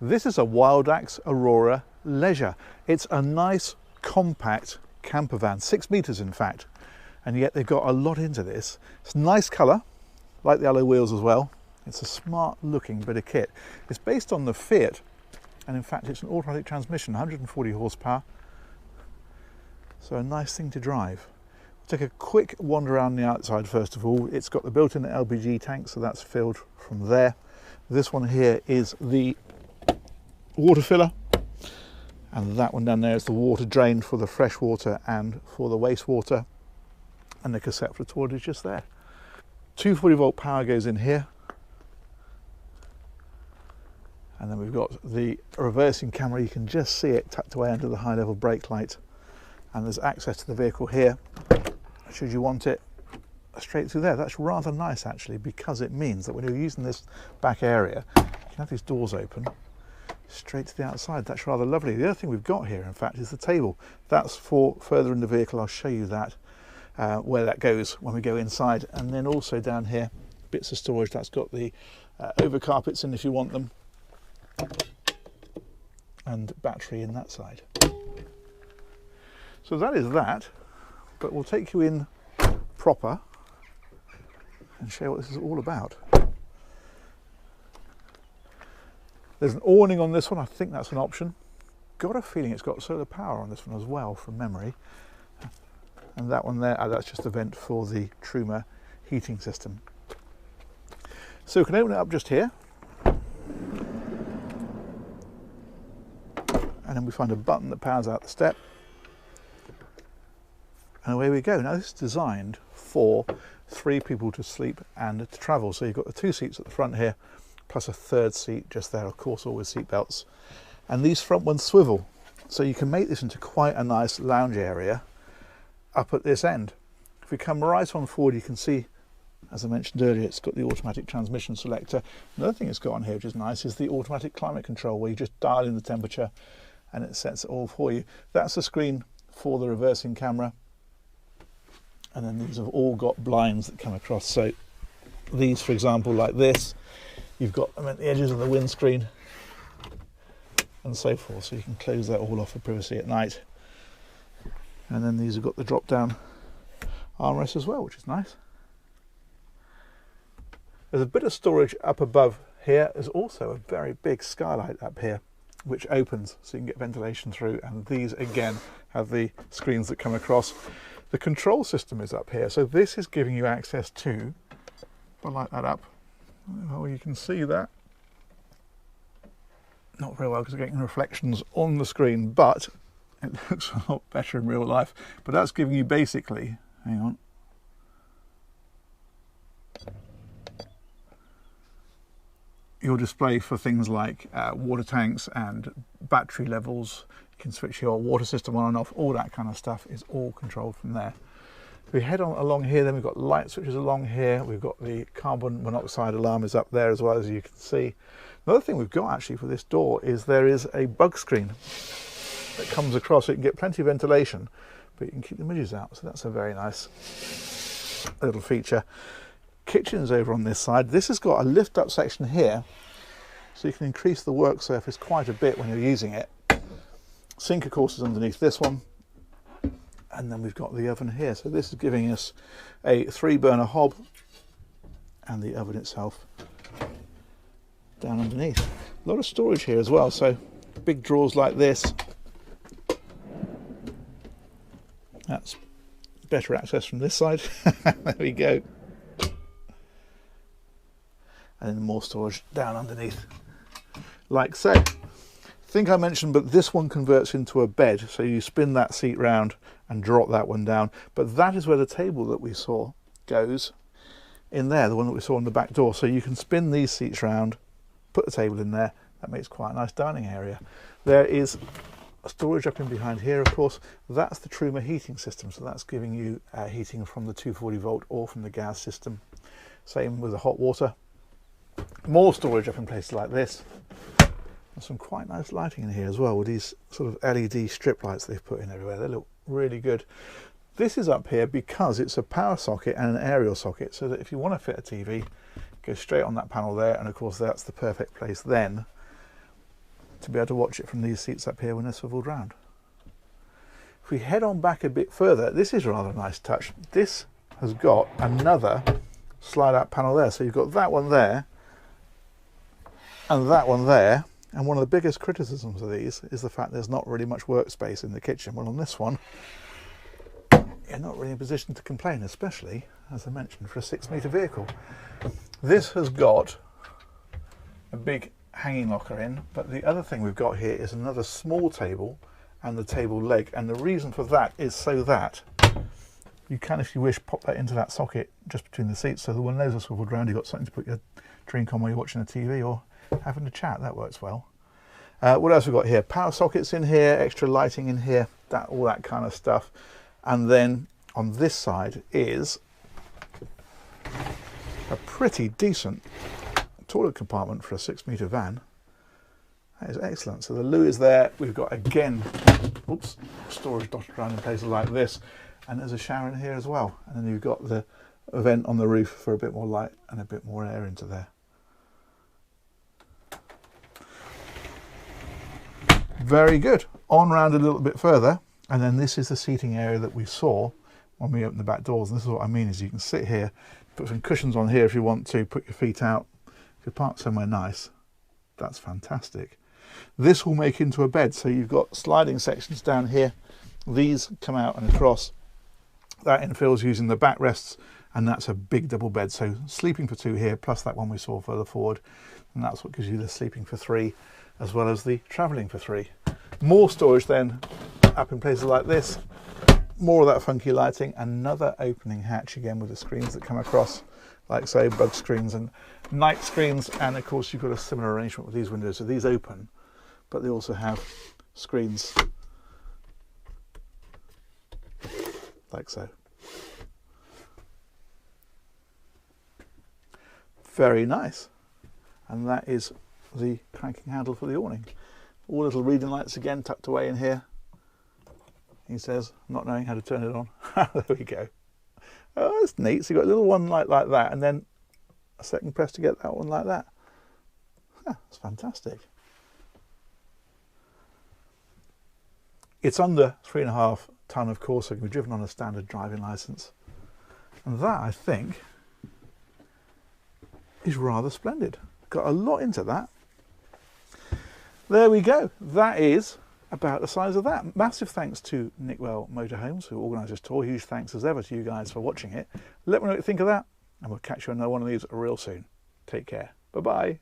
This is a Wildax Aurora Leisure. It's a nice compact camper van, 6 meters in fact, and yet they've got a lot into this. It's a nice colour, like the alloy wheels as well. It's a smart looking bit of kit. It's based on the Fiat, and in fact it's an automatic transmission, 140 horsepower, so a nice thing to drive. Take a quick wander around the outside first of all. It's got the built-in LPG tank, so that's filled from there. This one here is the water filler, and that one down there is the water drain for the fresh water and for the wastewater, and the cassette for the toilet is just there. 240 volt power goes in here, and then we've got the reversing camera. You can just see it tucked away under the high level brake light, and there's access to the vehicle here should you want it straight through there. That's rather nice actually, because it means that when you're using this back area you can have these doors open straight to the outside. That's rather lovely. The other thing we've got here in fact is the table. That's for further in the vehicle. I'll show you that where that goes when we go inside. And then also down here bits of storage. That's got the over carpets in if you want them, and battery in that side. So that is that, but we'll take you in proper and show you what this is all about. There's an awning on this one. I think that's an option. Got a feeling it's got solar power on this one as well from memory. And that one there, that's just a vent for the Truma heating system. So we can open it up just here. And then we find a button that powers out the step. And away we go. Now this is designed for 3 people to sleep and to travel. So you've got the 2 seats at the front here, plus a 3rd seat just there, of course, all with seat belts. And these front ones swivel. So you can make this into quite a nice lounge area up at this end. If we come right on forward, you can see, as I mentioned earlier, it's got the automatic transmission selector. Another thing it's got on here, which is nice, is the automatic climate control, where you just dial in the temperature and it sets it all for you. That's the screen for the reversing camera. And then these have all got blinds that come across. So these, for example, like this, you've got them at the edges of the windscreen and so forth. So you can close that all off for privacy at night. And then these have got the drop down armrest as well, which is nice. There's a bit of storage up above here. There's also a very big skylight up here, which opens so you can get ventilation through. And these again have the screens that come across. The control system is up here, so this is giving you access to, if I light that up, oh, you can see that. Not very well because I'm getting reflections on the screen, but it looks a lot better in real life. But that's giving you basically, hang on, your display for things like water tanks and battery levels. You can switch your water system on and off. All that kind of stuff is all controlled from there. If we head on along here, then we've got light switches along here. We've got the carbon monoxide alarm is up there as well, as you can see. Another thing we've got actually for this door is there is a bug screen that comes across. So you can get plenty of ventilation, but you can keep the midges out. So that's a very nice little feature. Kitchen's over on this side. This has got a lift up section here, so you can increase the work surface quite a bit when you're using it. Sink of course is underneath this one, and then we've got the oven here. So this is giving us a 3-burner hob, and the oven itself down underneath. A lot of storage here as well, so big drawers like this. That's better access from this side. There we go. And then more storage down underneath, like so. I think I mentioned, but this one converts into a bed, so you spin that seat round and drop that one down. But that is where the table that we saw goes, in there, the one that we saw on the back door. So you can spin these seats round, put the table in there. That makes quite a nice dining area. There is storage up in behind here, of course. That's the Truma heating system, so that's giving you heating from the 240 volt or from the gas system. Same with the hot water. More storage up in places like this. There's some quite nice lighting in here as well, with these sort of LED strip lights they've put in everywhere. They look really good. This is up here because it's a power socket and an aerial socket, so that if you want to fit a TV, go straight on that panel there, and of course that's the perfect place then to be able to watch it from these seats up here when they're swiveled round. If we head on back a bit further, this is a rather nice touch. This has got another slide out panel there. So you've got that one there and that one there. And one of the biggest criticisms of these is the fact there's not really much workspace in the kitchen. Well, on this one, you're not really in a position to complain, especially, as I mentioned, for a 6-metre vehicle. This has got a big hanging locker in, but the other thing we've got here is another small table and the table leg, and the reason for that is so that you can, if you wish, pop that into that socket just between the seats, so that when those are swiveled round, you've got something to put your drink on while you're watching the TV or having a chat. That works well. What else we've got here? Power sockets in here, extra lighting in here, all that kind of stuff. And then on this side is a pretty decent toilet compartment for a 6-metre van. That is excellent. So the loo is there. We've got, again, oops, storage dotted around in places like this. And there's a shower in here as well. And then you've got the vent on the roof for a bit more light and a bit more air into there. Very good. On round a little bit further. And then this is the seating area that we saw when we opened the back doors. And this is what I mean, is you can sit here, put some cushions on here if you want to, put your feet out. If you park somewhere nice, that's fantastic. This will make into a bed, so you've got sliding sections down here. These come out and across. That infills using the backrests, and that's a big double bed. So sleeping for 2 here, plus that one we saw further forward, and that's what gives you the sleeping for 3, as well as the travelling for 3. More storage then up in places like this. More of that funky lighting. Another opening hatch again with the screens that come across, like say bug screens and night screens, and of course you've got a similar arrangement with these windows. So these open, but they also have screens like so. Very nice. And that is the cranking handle for the awning. All little reading lights again tucked away in here. He says, not knowing how to turn it on. There we go. Oh, that's neat. So you've got a little one like that, and then a second press to get that one like that. That's fantastic. It's under 3.5 tonne, of course, so it can be driven on a standard driving licence. And that, I think, is rather splendid. Got a lot into that. There we go. That is about the size of that. Massive thanks to Nickwell Motorhomes, who organised this tour. Huge thanks as ever to you guys for watching it. Let me know what you think of that, and we'll catch you on another one of these real soon. Take care. Bye-bye.